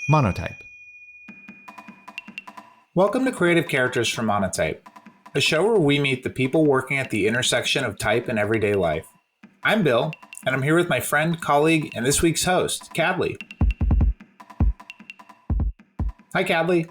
Monotype. Welcome to Creative Characters from Monotype, a show where we meet the people working at the intersection of type and everyday life. I'm Bill, and I'm here with my friend, colleague, and this week's host, Cadley. Hi, Cadley.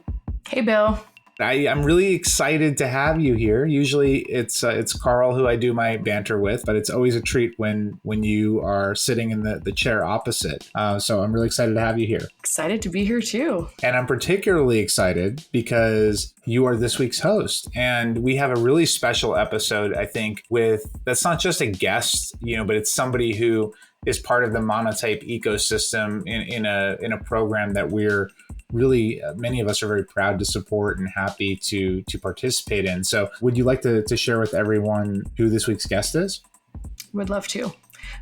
Hey, Bill. I'm really excited to have you here. Usually it's Carl who I do my banter with, but it's always a treat when you are sitting in the chair opposite. So I'm really excited to have you here. Excited to be here too. And I'm particularly excited because you are this week's host. And we have a really special episode, I think, that's not just a guest, but it's somebody who is part of the Monotype ecosystem in a program that we're really, many of us are very proud to support and happy to participate in. So would you like to share with everyone who this week's guest is? Would love to.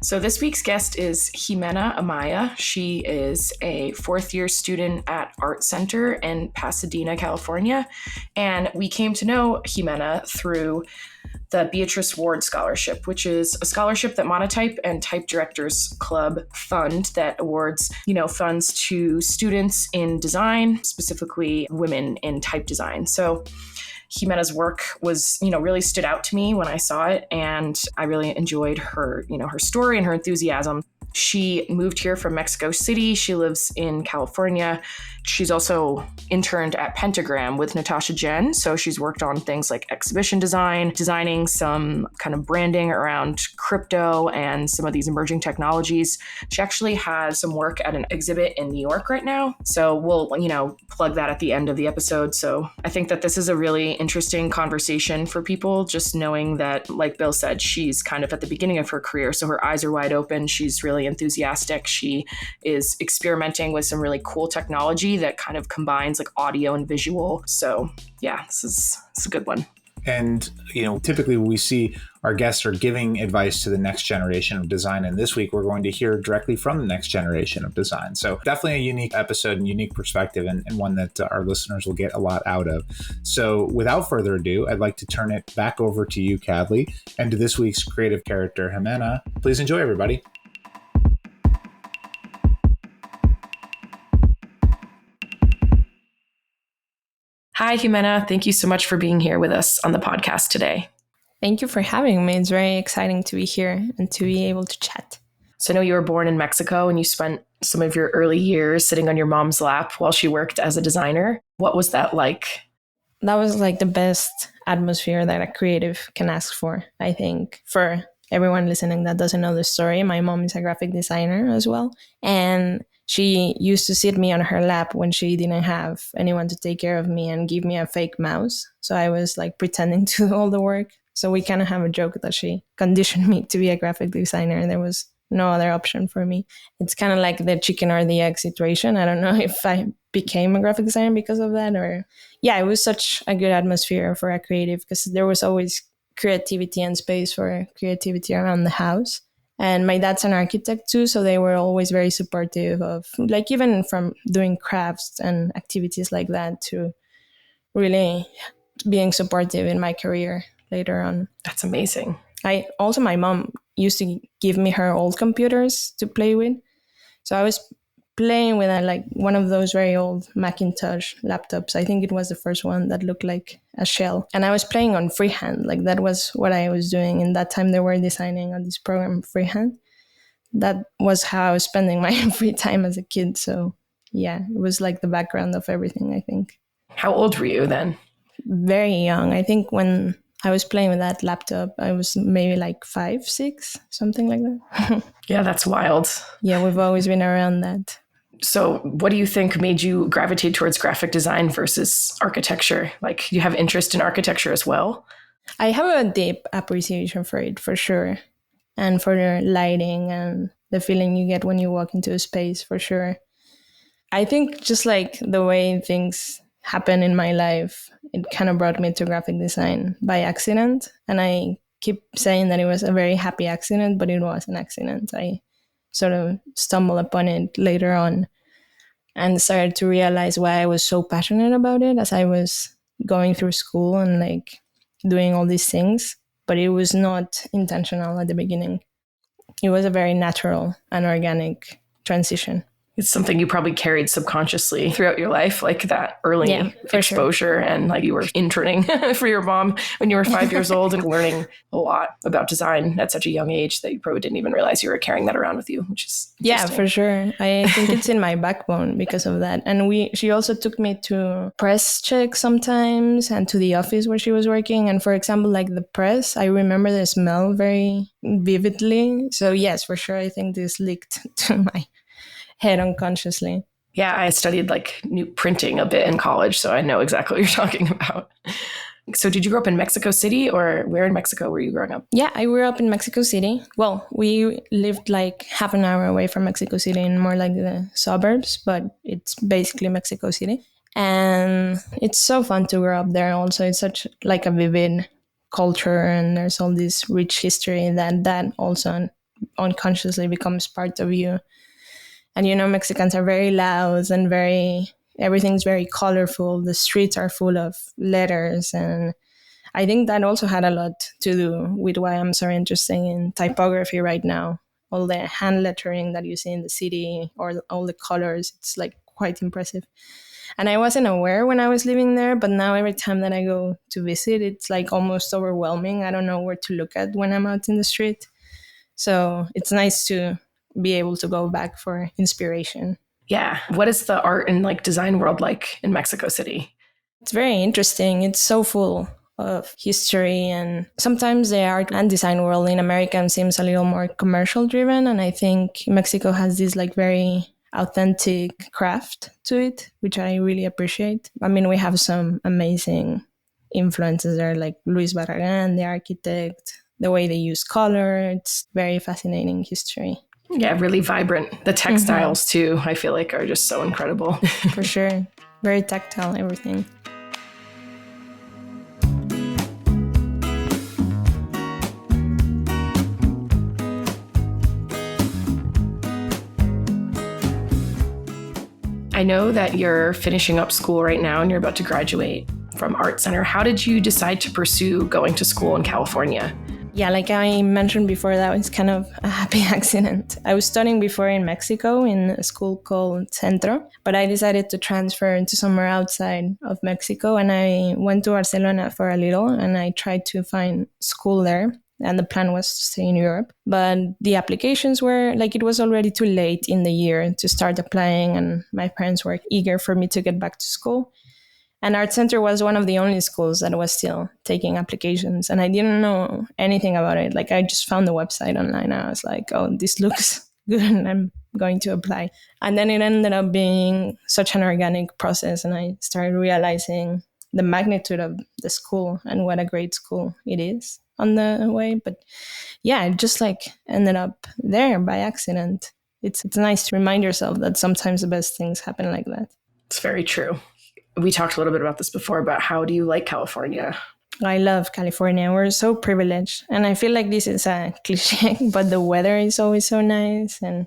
So this week's guest is Ximena Amaya. She is a fourth-year student at ArtCenter in Pasadena, California. And we came to know Ximena through the Beatrice Ward Scholarship, which is a scholarship that Monotype and Type Directors Club fund that awards, funds to students in design, specifically women in type design. So Ximena's work was, really stood out to me when I saw it, and I really enjoyed her, her story and her enthusiasm. She moved here from Mexico City. She lives in California. She's also interned at Pentagram with Natasha Jen. So she's worked on things like exhibition design, designing some kind of branding around crypto and some of these emerging technologies. She actually has some work at an exhibit in New York right now. So we'll, plug that at the end of the episode. So I think that this is a really interesting conversation for people, just knowing that, like Bill said, she's kind of at the beginning of her career. So her eyes are wide open. She's really enthusiastic. She is experimenting with some really cool technology that kind of combines like audio and visual. So yeah, it's a good one. And, typically we see our guests are giving advice to the next generation of design. And this week we're going to hear directly from the next generation of design. So definitely a unique episode and unique perspective, and one that our listeners will get a lot out of. So without further ado, I'd like to turn it back over to you, Cadley, and to this week's creative character, Ximena. Please enjoy, everybody. Hi, Ximena. Thank you so much for being here with us on the podcast today. Thank you for having me. It's very exciting to be here and to be able to chat. So I know you were born in Mexico and you spent some of your early years sitting on your mom's lap while she worked as a designer. What was that like? That was like the best atmosphere that a creative can ask for, I think. For everyone listening that doesn't know the story, my mom is a graphic designer as well. And she used to sit me on her lap when she didn't have anyone to take care of me and give me a fake mouse. So I was like pretending to do all the work. So we kind of have a joke that she conditioned me to be a graphic designer. There was no other option for me. It's kind of like the chicken or the egg situation. I don't know if I became a graphic designer because of that, or yeah, it was such a good atmosphere for a creative because there was always creativity and space for creativity around the house. And my dad's an architect too, so they were always very supportive of, like, even from doing crafts and activities like that to really being supportive in my career later on. That's amazing. My mom used to give me her old computers to play with. So I was playing with one of those very old Macintosh laptops. I think it was the first one that looked like a shell. And I was playing on freehand. Like that was what I was doing. And that time they were designing on this program freehand. That was how I was spending my free time as a kid. So yeah, it was like the background of everything, I think. How old were you then? Very young. I think when I was playing with that laptop, I was maybe like 5, 6, something like that. Yeah, that's wild. Yeah, we've always been around that. So what do you think made you gravitate towards graphic design versus architecture? Like, you have interest in architecture as well? I have a deep appreciation for it, for sure. And for the lighting and the feeling you get when you walk into a space, for sure. I think just like the way things happen in my life, it kind of brought me to graphic design by accident. And I keep saying that it was a very happy accident, but it was an accident. I sort of stumbled upon it later on and started to realize why I was so passionate about it as I was going through school and like doing all these things. But it was not intentional at the beginning. It was a very natural and organic transition. It's something you probably carried subconsciously throughout your life, like that early exposure. Sure. And like you were interning for your mom when you were 5 years old and learning a lot about design at such a young age that you probably didn't even realize you were carrying that around with you, which is yeah, for sure. I think it's in my backbone because of that. And she also took me to press checks sometimes and to the office where she was working. And for example, like the press, I remember the smell very vividly. So yes, for sure, I think this leaked to my head unconsciously. Yeah, I studied like new printing a bit in college, so I know exactly what you're talking about. So did you grow up in Mexico City, or where in Mexico were you growing up? Yeah, I grew up in Mexico City. Well, we lived like half an hour away from Mexico City in more like the suburbs, but it's basically Mexico City. And it's so fun to grow up there also. It's such like a vivid culture, and there's all this rich history that also unconsciously becomes part of you. And, you know, Mexicans are very loud and everything's very colorful. The streets are full of letters. And I think that also had a lot to do with why I'm so interested in typography right now. All the hand lettering that you see in the city or all the colors, it's like quite impressive. And I wasn't aware when I was living there, but now every time that I go to visit, it's like almost overwhelming. I don't know where to look at when I'm out in the street. So it's nice to be able to go back for inspiration. Yeah. What is the art and like design world like in Mexico City? It's very interesting. It's so full of history, and sometimes the art and design world in America seems a little more commercial driven. And I think Mexico has this like very authentic craft to it, which I really appreciate. I mean, we have some amazing influences there, like Luis Barragan, the architect, the way they use color. It's very fascinating history. Yeah, really vibrant. The textiles too, I feel like are just so incredible. For sure. Very tactile, everything. I know that you're finishing up school right now and you're about to graduate from ArtCenter. How did you decide to pursue going to school in California? Yeah, like I mentioned before, that was kind of a happy accident. I was studying before in Mexico in a school called Centro, but I decided to transfer to somewhere outside of Mexico, and I went to Barcelona for a little and I tried to find school there. And the plan was to stay in Europe. But the applications were like, it was already too late in the year to start applying, and my parents were eager for me to get back to school. And ArtCenter was one of the only schools that was still taking applications. And I didn't know anything about it. Like I just found the website online. I was like, oh, this looks good and I'm going to apply. And then it ended up being such an organic process. And I started realizing the magnitude of the school and what a great school it is on the way. But yeah, it just like ended up there by accident. It's nice to remind yourself that sometimes the best things happen like that. It's very true. We talked a little bit about this before, but how do you like California? I love California. We're so privileged. And I feel like this is a cliche, but the weather is always so nice. And,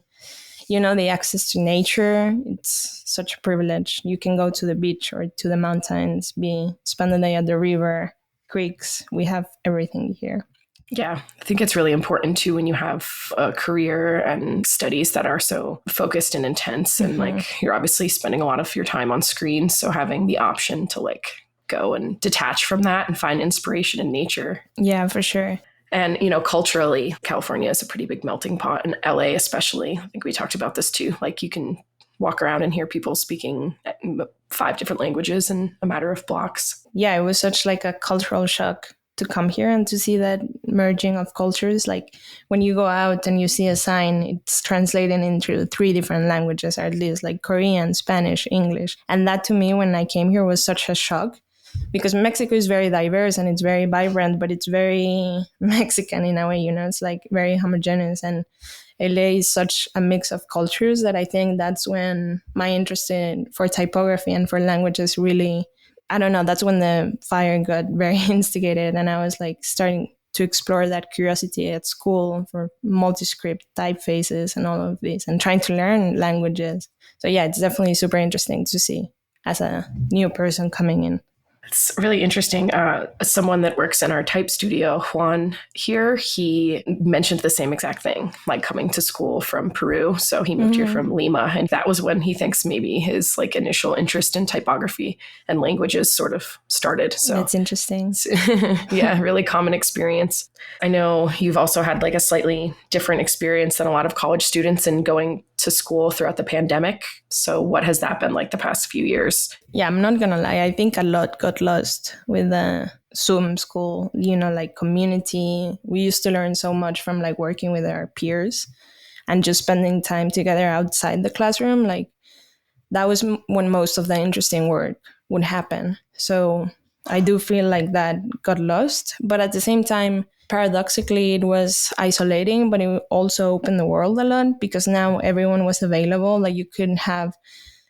you know, the access to nature, it's such a privilege. You can go to the beach or to the mountains, spend the day at the river, creeks. We have everything here. Yeah, I think it's really important too when you have a career and studies that are so focused and intense, and like you're obviously spending a lot of your time on screen. So having the option to like go and detach from that and find inspiration in nature. Yeah, for sure. And, you know, culturally, California is a pretty big melting pot, and LA especially. I think we talked about this too. Like you can walk around and hear people speaking 5 different languages in a matter of blocks. Yeah, it was such like a cultural shock to come here and to see that merging of cultures. Like when you go out and you see a sign, it's translated into 3 different languages, or at least like Korean, Spanish, English. And that to me, when I came here, was such a shock, because Mexico is very diverse and it's very vibrant, but it's very Mexican in a way, you know, it's like very homogeneous. And LA is such a mix of cultures that I think that's when my interest for typography and for languages really, I don't know, that's when the fire got very instigated. And I was like starting to explore that curiosity at school for multi-script typefaces and all of this, and trying to learn languages. So yeah, it's definitely super interesting to see as a new person coming in. It's really interesting. Someone that works in our type studio, Juan here, he mentioned the same exact thing, like coming to school from Peru. So he moved here from Lima. And that was when he thinks maybe his like initial interest in typography and languages sort of started. So that's interesting. Yeah, really common experience. I know you've also had like a slightly different experience than a lot of college students in going to school throughout the pandemic. So what has that been like the past few years? Yeah, I'm not gonna lie. I think a lot got lost with the Zoom school, like community. We used to learn so much from like working with our peers and just spending time together outside the classroom. Like that was when most of the interesting work would happen. So I do feel like that got lost. But at the same time, paradoxically, it was isolating, but it also opened the world a lot because now everyone was available. Like you couldn't have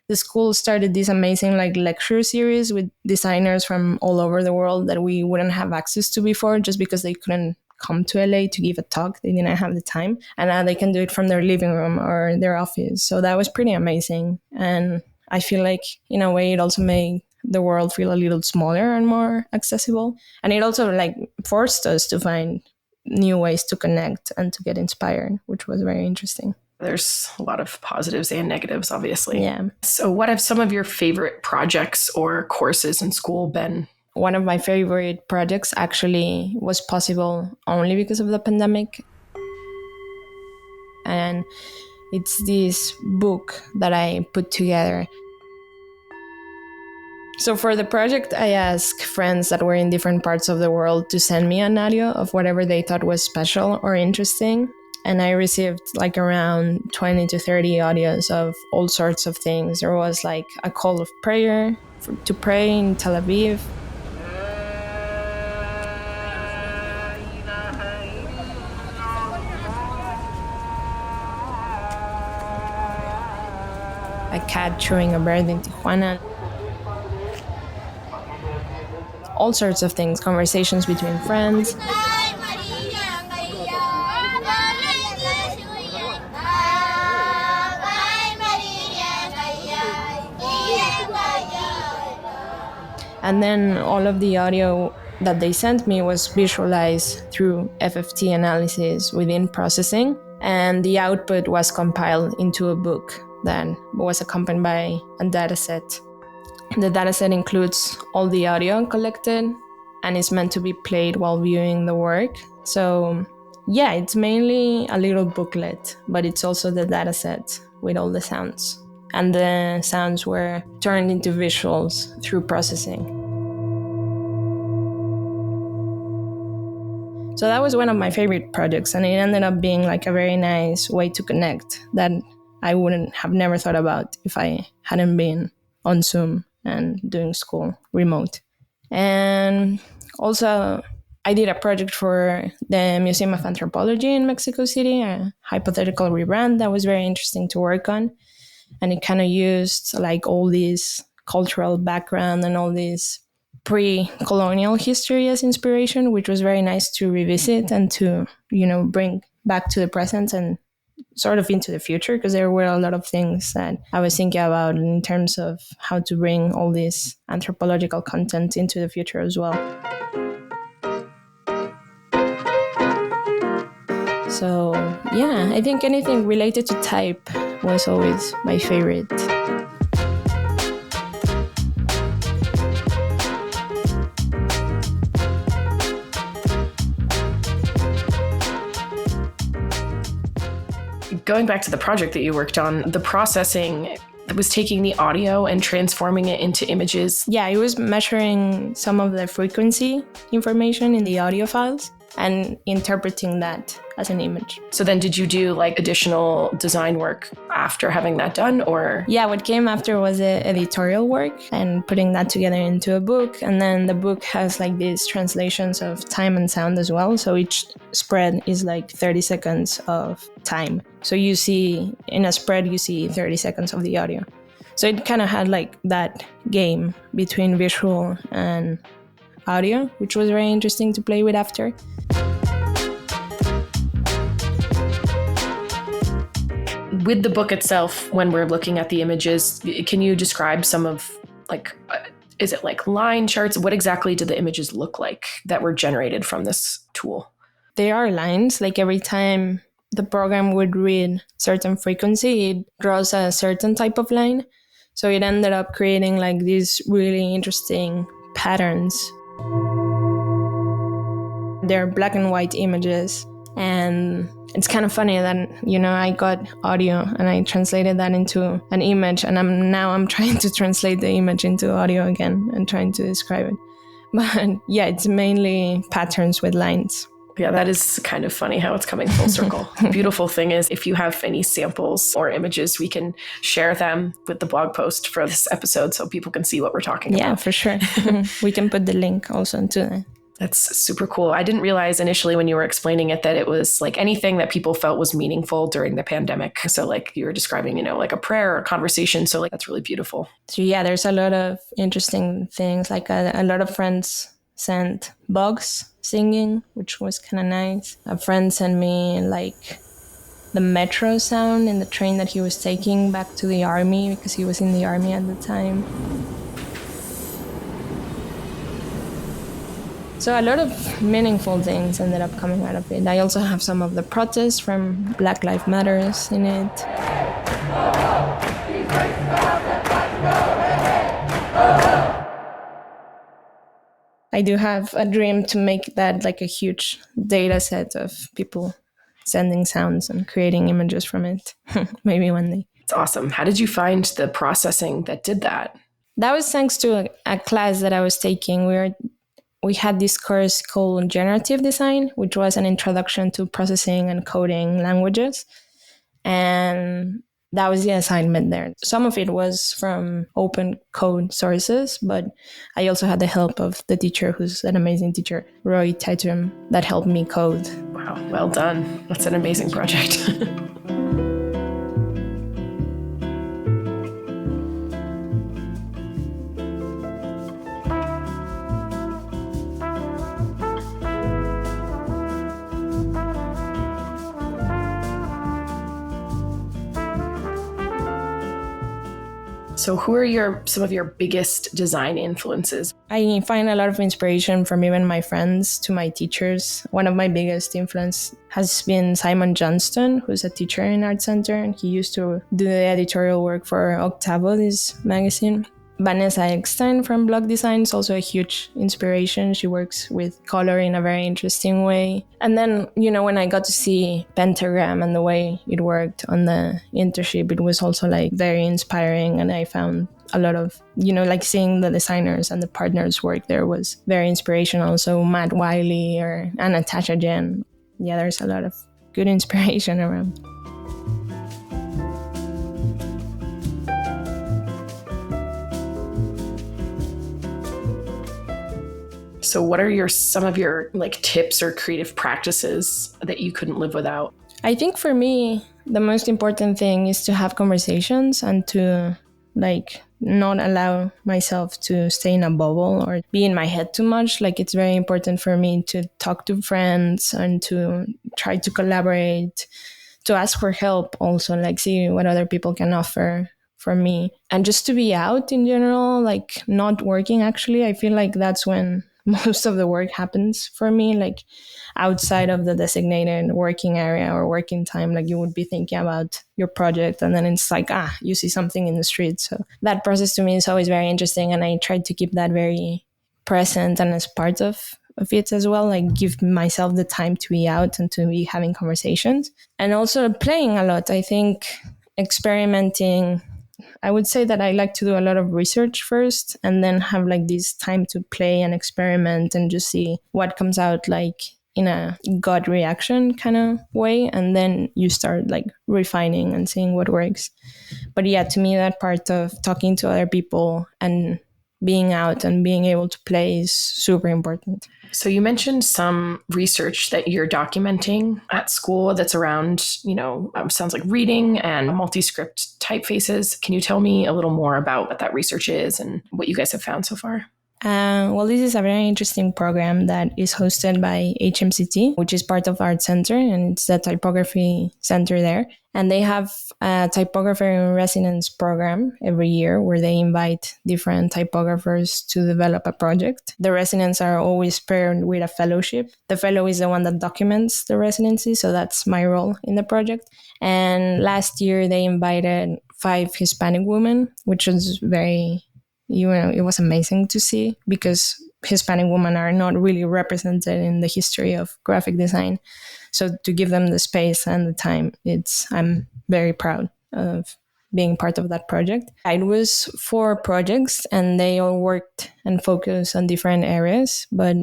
the school started this amazing like lecture series with designers from all over the world that we wouldn't have access to before just because they couldn't come to LA to give a talk. They didn't have the time. And now they can do it from their living room or their office. So that was pretty amazing. And I feel like in a way it also made the world feel a little smaller and more accessible. And it also like forced us to find new ways to connect and to get inspired, which was very interesting. There's a lot of positives and negatives, obviously. Yeah. So what have some of your favorite projects or courses in school been? One of my favorite projects actually was possible only because of the pandemic. And it's this book that I put together. So for the project, I asked friends that were in different parts of the world to send me an audio of whatever they thought was special or interesting. And I received like around 20 to 30 audios of all sorts of things. There was like a call of prayer to pray in Tel Aviv. A cat chewing a bird in Tijuana. All sorts of things, conversations between friends. And then all of the audio that they sent me was visualized through FFT analysis within processing. And the output was compiled into a book that was accompanied by a dataset. The dataset includes all the audio collected and is meant to be played while viewing the work. So yeah, it's mainly a little booklet, but it's also the dataset with all the sounds. And the sounds were turned into visuals through processing. So that was one of my favorite projects, and it ended up being like a very nice way to connect that I wouldn't have never thought about if I hadn't been on Zoom and doing school remote. And also, I did a project for the Museum of Anthropology in Mexico City, a hypothetical rebrand that was very interesting to work on. And it kind of used like all this cultural background and all this pre-colonial history as inspiration, which was very nice to revisit and to, bring back to the present and sort of into the future, because there were a lot of things that I was thinking about in terms of how to bring all this anthropological content into the future as well. So yeah, I think anything related to type was always my favorite. Going back to the project that you worked on, the processing was taking the audio and transforming it into images. Yeah, it was measuring some of the frequency information in the audio files and interpreting that as an image. So then did you do like additional design work after having that done, or? Yeah, what came after was the editorial work and putting that together into a book. And then the book has like these translations of time and sound as well. So each spread is like 30 seconds of time. So you see, in a spread, you see 30 seconds of the audio. So it kind of had like that game between visual and audio, which was very interesting to play with after. With the book itself, when we're looking at the images, can you describe some of like Is it like line charts? What exactly do the images look like that were generated from this tool? They are lines. Like every time the program would read certain frequency, it draws a certain type of line. So it ended up creating like these really interesting patterns. They're black and white images. And it's kind of funny that, I got audio and I translated that into an image, and I'm trying to translate the image into audio again and trying to describe it. But yeah, it's mainly patterns with lines. Yeah, that is kind of funny how it's coming full circle. Beautiful thing is, if you have any samples or images, we can share them with the blog post for this episode so people can see what we're talking about. Yeah, for sure. We can put the link also into it. That's super cool. I didn't realize initially when you were explaining it that it was like anything that people felt was meaningful during the pandemic. So like you were describing, like a prayer or a conversation. So like that's really beautiful. So yeah, there's a lot of interesting things. Like a lot of friends sent bugs singing, which was kind of nice. A friend sent me like the metro sound in the train that he was taking back to the army, because he was in the army at the time. So a lot of meaningful things ended up coming out of it. I also have some of the protests from Black Lives Matters in it. I do have a dream to make that like a huge data set of people sending sounds and creating images from it. Maybe one day. It's awesome. How did you find the processing that did that? That was thanks to a class that I was taking. We had this course called Generative Design, which was an introduction to processing and coding languages. And that was the assignment there. Some of it was from open code sources, but I also had the help of the teacher, who's an amazing teacher, Roy Tatum, that helped me code. Wow, well done. That's an amazing project. So who are some of your biggest design influences? I find a lot of inspiration from even my friends to my teachers. One of my biggest influence has been Simon Johnston, who's a teacher in ArtCenter, and he used to do the editorial work for Octavo, this magazine. Vanessa Eckstein from Blog Design is also a huge inspiration. She works with color in a very interesting way. And then, when I got to see Pentagram and the way it worked on the internship, it was also like very inspiring. And I found a lot of, like seeing the designers and the partners work there was very inspirational. So Matt Wiley and Natasha Jen. Yeah, there's a lot of good inspiration around. So what are some of your like tips or creative practices that you couldn't live without? I think for me, the most important thing is to have conversations and to like not allow myself to stay in a bubble or be in my head too much. Like it's very important for me to talk to friends and to try to collaborate, to ask for help also, like see what other people can offer for me. And just to be out in general, like not working actually. I feel like that's when most of the work happens for me, like outside of the designated working area or working time. Like you would be thinking about your project and then it's like, you see something in the street. So that process to me is always very interesting. And I try to keep that very present and as part of it as well, like give myself the time to be out and to be having conversations. And also playing a lot. I think experimenting, I would say that I like to do a lot of research first and then have like this time to play and experiment and just see what comes out like in a gut reaction kind of way. And then you start like refining and seeing what works. But yeah, to me, that part of talking to other people and being out and being able to play is super important. So you mentioned some research that you're documenting at school that's around, sounds like reading and multi-script typefaces. Can you tell me a little more about what that research is and what you guys have found so far? Well, this is a very interesting program that is hosted by HMCT, which is part of ArtCenter, and it's the typography center there. And they have a typographer in residence program every year where they invite different typographers to develop a project. The residents are always paired with a fellowship. The fellow is the one that documents the residency, so that's my role in the project. And last year they invited 5 Hispanic women, which was very, it was amazing to see because Hispanic women are not really represented in the history of graphic design. So to give them the space and the time, I'm very proud of being part of that project. It was 4 projects and they all worked and focused on different areas, but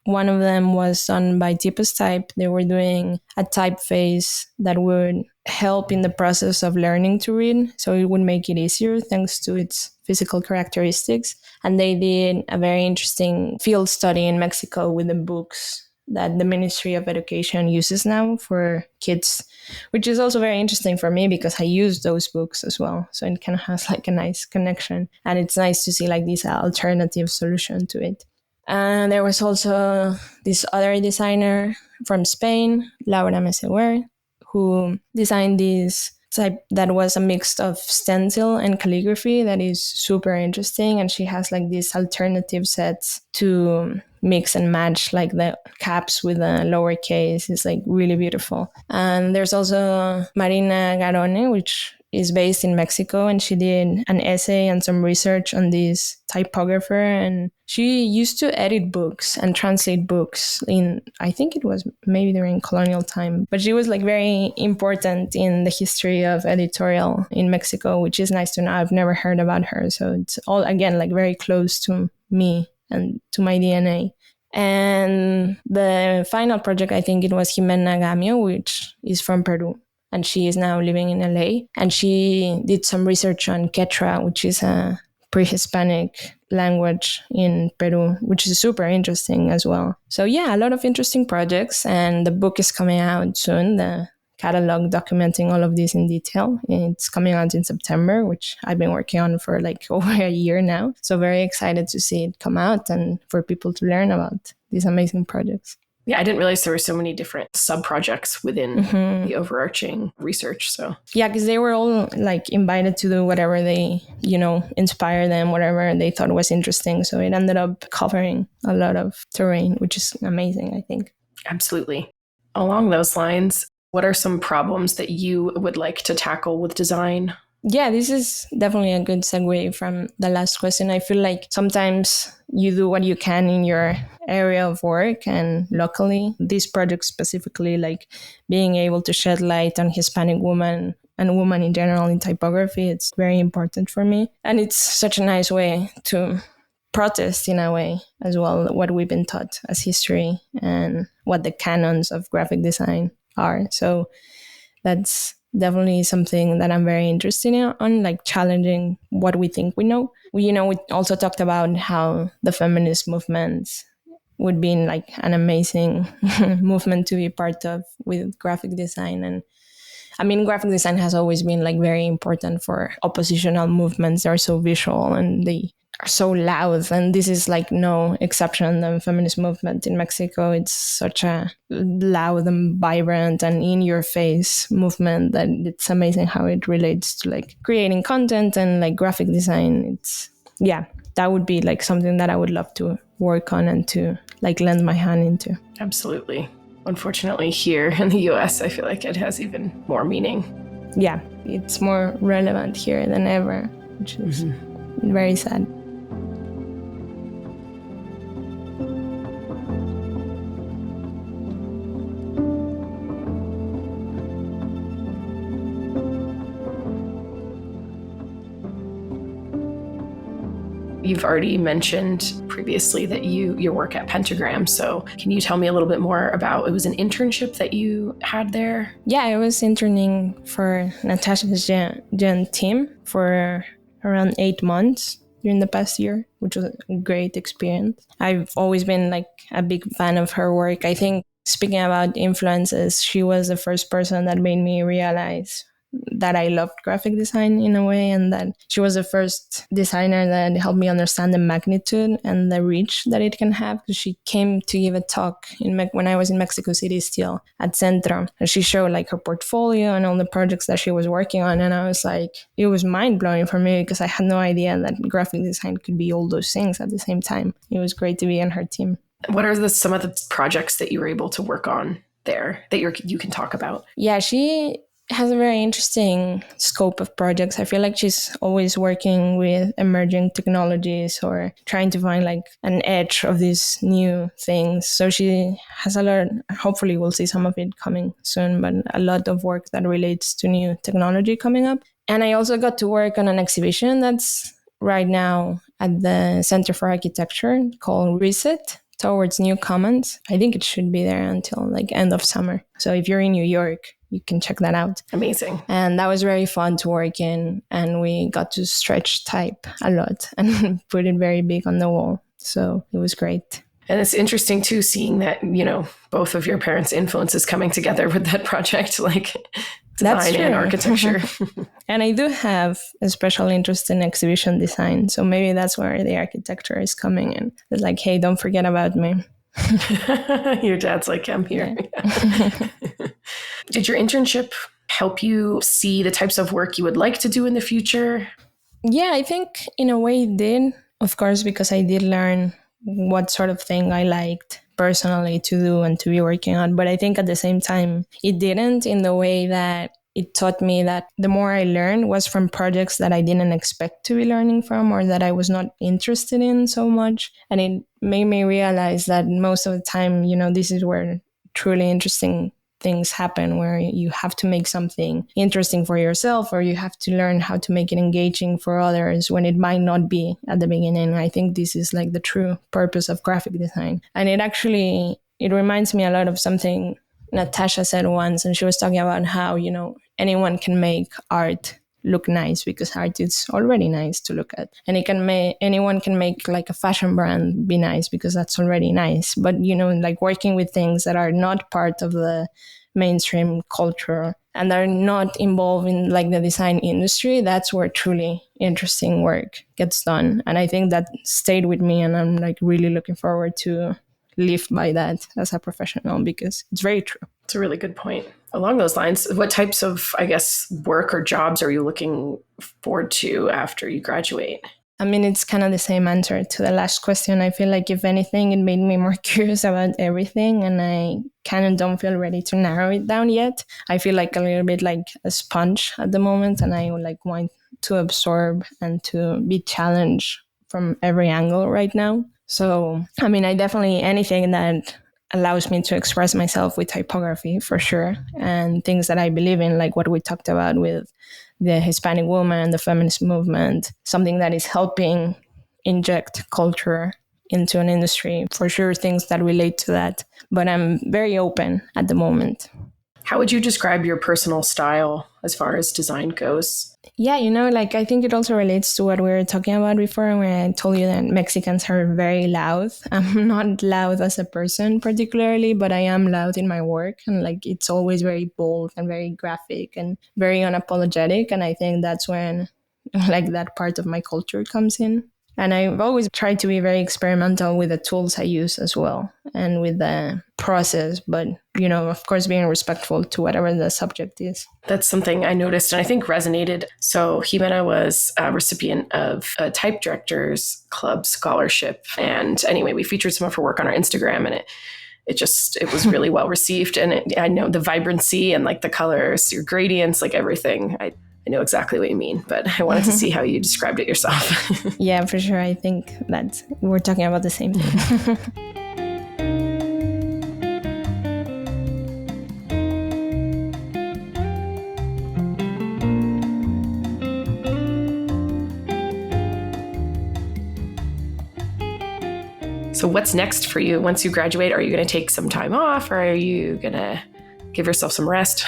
one of them was done by Typos Type. They were doing a typeface that would help in the process of learning to read. So it would make it easier thanks to its physical characteristics. And they did a very interesting field study in Mexico with the books that the Ministry of Education uses now for kids, which is also very interesting for me because I use those books as well. So it kind of has like a nice connection. And it's nice to see like this alternative solution to it. And there was also this other designer from Spain, Laura Meseguer, who designed this type that was a mix of stencil and calligraphy that is super interesting. And she has like these alternative sets to mix and match like the caps with the lowercase. It's like really beautiful. And there's also Marina Garone, which is based in Mexico, and she did an essay and some research on this typographer, and she used to edit books and translate books in, I think it was maybe during colonial time, but she was like very important in the history of editorial in Mexico, which is nice to know. I've never heard about her, so it's all again like very close to me and to my DNA. And the final project, I think it was Ximena Amaya, which is from Peru. And she is now living in LA. And she did some research on Quechua, which is a pre-Hispanic language in Peru, which is super interesting as well. So yeah, a lot of interesting projects. And the book is coming out soon, the catalog documenting all of this in detail. It's coming out in September, which I've been working on for like over a year now. So very excited to see it come out and for people to learn about these amazing projects. Yeah, I didn't realize there were so many different sub-projects within the overarching research. So yeah, because they were all like invited to do whatever they, inspire them, whatever they thought was interesting. So it ended up covering a lot of terrain, which is amazing, I think. Absolutely. Along those lines, what are some problems that you would like to tackle with design? Yeah, this is definitely a good segue from the last question. I feel like sometimes you do what you can in your area of work and locally. This project specifically, like being able to shed light on Hispanic women and women in general in typography, it's very important for me. And it's such a nice way to protest in a way as well, what we've been taught as history and what the canons of graphic design are. So that's definitely something that I'm very interested in, on like challenging what we think we know. We also talked about how the feminist movements would be like an amazing movement to be part of with graphic design. And I mean, graphic design has always been like very important for oppositional movements. They're so visual and they are so loud, and this is like no exception. The feminist movement in Mexico, it's such a loud and vibrant and in-your-face movement that it's amazing how it relates to like creating content and like graphic design. That would be like something that I would love to work on and to like lend my hand into. Absolutely. Unfortunately, here in the US, I feel like it has even more meaning. Yeah, it's more relevant here than ever, which is very sad. You've already mentioned previously that your work at Pentagram. So can you tell me a little bit more about, it was an internship that you had there? Yeah, I was interning for Natasha's Gen team for around 8 months during the past year, which was a great experience. I've always been like a big fan of her work. I think speaking about influences, she was the first person that made me realize that I loved graphic design in a way, and that she was the first designer that helped me understand the magnitude and the reach that it can have. She came to give a talk when I was in Mexico City still at Centro, and she showed like her portfolio and all the projects that she was working on, and I was like, it was mind-blowing for me because I had no idea that graphic design could be all those things at the same time. It was great to be on her team. What are some of the projects that you were able to work on there that you can talk about? Yeah, she has a very interesting scope of projects. I feel like she's always working with emerging technologies or trying to find like an edge of these new things. So she has a lot, hopefully we'll see some of it coming soon, but a lot of work that relates to new technology coming up. And I also got to work on an exhibition that's right now at the Center for Architecture called Reset Towards New Commons. I think it should be there until like end of summer. So if you're in New York, you can check that out. Amazing. And that was very fun to work in. And we got to stretch type a lot and put it very big on the wall. So it was great. And it's interesting too, seeing that, both of your parents' influences coming together with that project, like design and architecture. And I do have a special interest in exhibition design. So maybe that's where the architecture is coming in. It's like, hey, don't forget about me. Your dad's like, I'm here. Yeah. Did your internship help you see the types of work you would like to do in the future? Yeah, I think in a way it did. Of course, because I did learn what sort of thing I liked personally to do and to be working on. But I think at the same time, it didn't, in the way that it taught me that the more I learned was from projects that I didn't expect to be learning from or that I was not interested in so much. And it made me realize that most of the time, this is where truly interesting things happen, where you have to make something interesting for yourself or you have to learn how to make it engaging for others when it might not be at the beginning. I think this is like the true purpose of graphic design. And it reminds me a lot of something Natasha said once, and she was talking about how, anyone can make art look nice because art is already nice to look at. And anyone can make like a fashion brand be nice because that's already nice. But, like working with things that are not part of the mainstream culture and are not involved in like the design industry, that's where truly interesting work gets done. And I think that stayed with me, and I'm like really looking forward to live by that as a professional because it's very true. It's a really good point. Along those lines, what types of, work or jobs are you looking forward to after you graduate? I mean, it's kind of the same answer to the last question. I feel like if anything, it made me more curious about everything, and I kind of don't feel ready to narrow it down yet. I feel like a little bit like a sponge at the moment, and I would like want to absorb and to be challenged from every angle right now. So, I mean, anything that allows me to express myself with typography for sure, and things that I believe in, like what we talked about with the Hispanic woman, the feminist movement, something that is helping inject culture into an industry, for sure, things that relate to that. But I'm very open at the moment. How would you describe your personal style as far as design goes? Yeah, I think it also relates to what we were talking about before, where I told you that Mexicans are very loud. I'm not loud as a person particularly, but I am loud in my work. And it's always very bold and very graphic and very unapologetic. And I think that's when that part of my culture comes in. And I've always tried to be very experimental with the tools I use as well and with the process, but, of course, being respectful to whatever the subject is. That's something I noticed and I think resonated. So Ximena was a recipient of a Type Directors Club scholarship. And anyway, we featured some of her work on our Instagram, and it was really well received. And I know the vibrancy and the colors, your gradients, everything. I know exactly what you mean, but I wanted to see how you described it yourself. Yeah, for sure. I think that we're talking about the same thing. So what's next for you once you graduate? Are you going to take some time off, or are you going to give yourself some rest?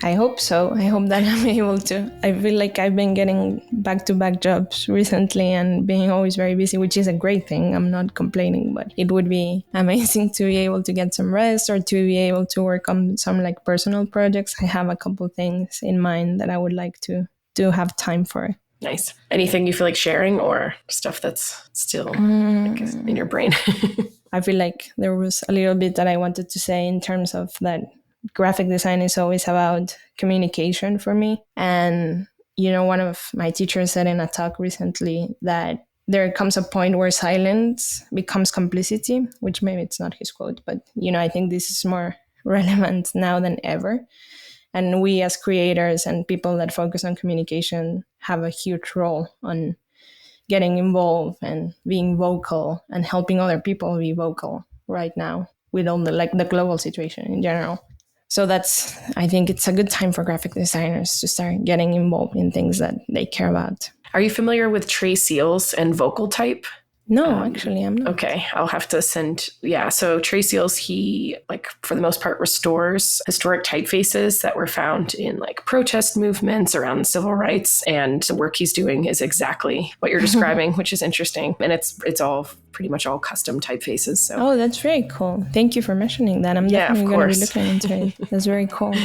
I hope so. I hope that I'm able to. I feel like I've been getting back-to-back jobs recently and being always very busy, which is a great thing. I'm not complaining, but it would be amazing to be able to get some rest or to be able to work on some like personal projects. I have a couple things in mind that I would like to have time for. Nice. Anything you feel like sharing or stuff that's still I guess, in your brain? I feel like there was a little bit that I wanted to say in terms of that graphic design is always about communication for me. And, one of my teachers said in a talk recently that there comes a point where silence becomes complicity, which maybe it's not his quote, but, I think this is more relevant now than ever. And we as creators and people that focus on communication have a huge role on getting involved and being vocal and helping other people be vocal right now with all the global situation in general. So I think it's a good time for graphic designers to start getting involved in things that they care about. Are you familiar with Trey Seals and Vocal Type? No, actually, I'm not. Okay, I'll have to send. Yeah, so Trey Seals, he, for the most part, restores historic typefaces that were found in, protest movements around civil rights. And the work he's doing is exactly what you're describing, which is interesting. And it's all pretty much all custom typefaces. So. Oh, that's very cool. Thank you for mentioning that. I'm definitely going to be looking into it. That's very cool.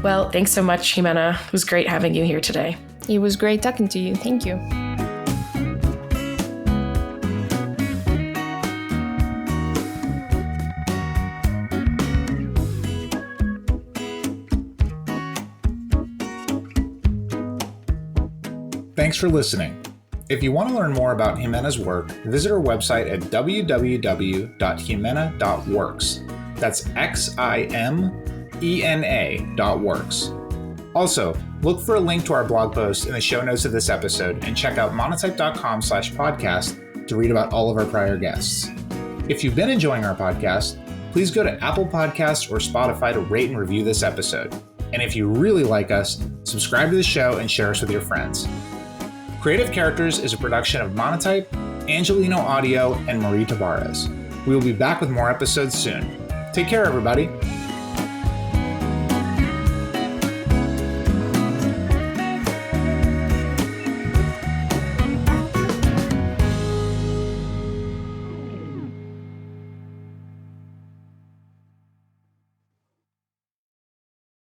Well, thanks so much, Ximena. It was great having you here today. It was great talking to you. Thank you. Thanks for listening. If you want to learn more about Ximena's work, visit her website at www.ximena.works. That's ximena.works. Also, look for a link to our blog post in the show notes of this episode and check out monotype.com/podcast to read about all of our prior guests. If you've been enjoying our podcast, please go to Apple Podcasts or Spotify to rate and review this episode. And if you really like us, subscribe to the show and share us with your friends. Creative Characters is a production of Monotype, Angelino Audio, and Marie Tavares. We will be back with more episodes soon. Take care, everybody.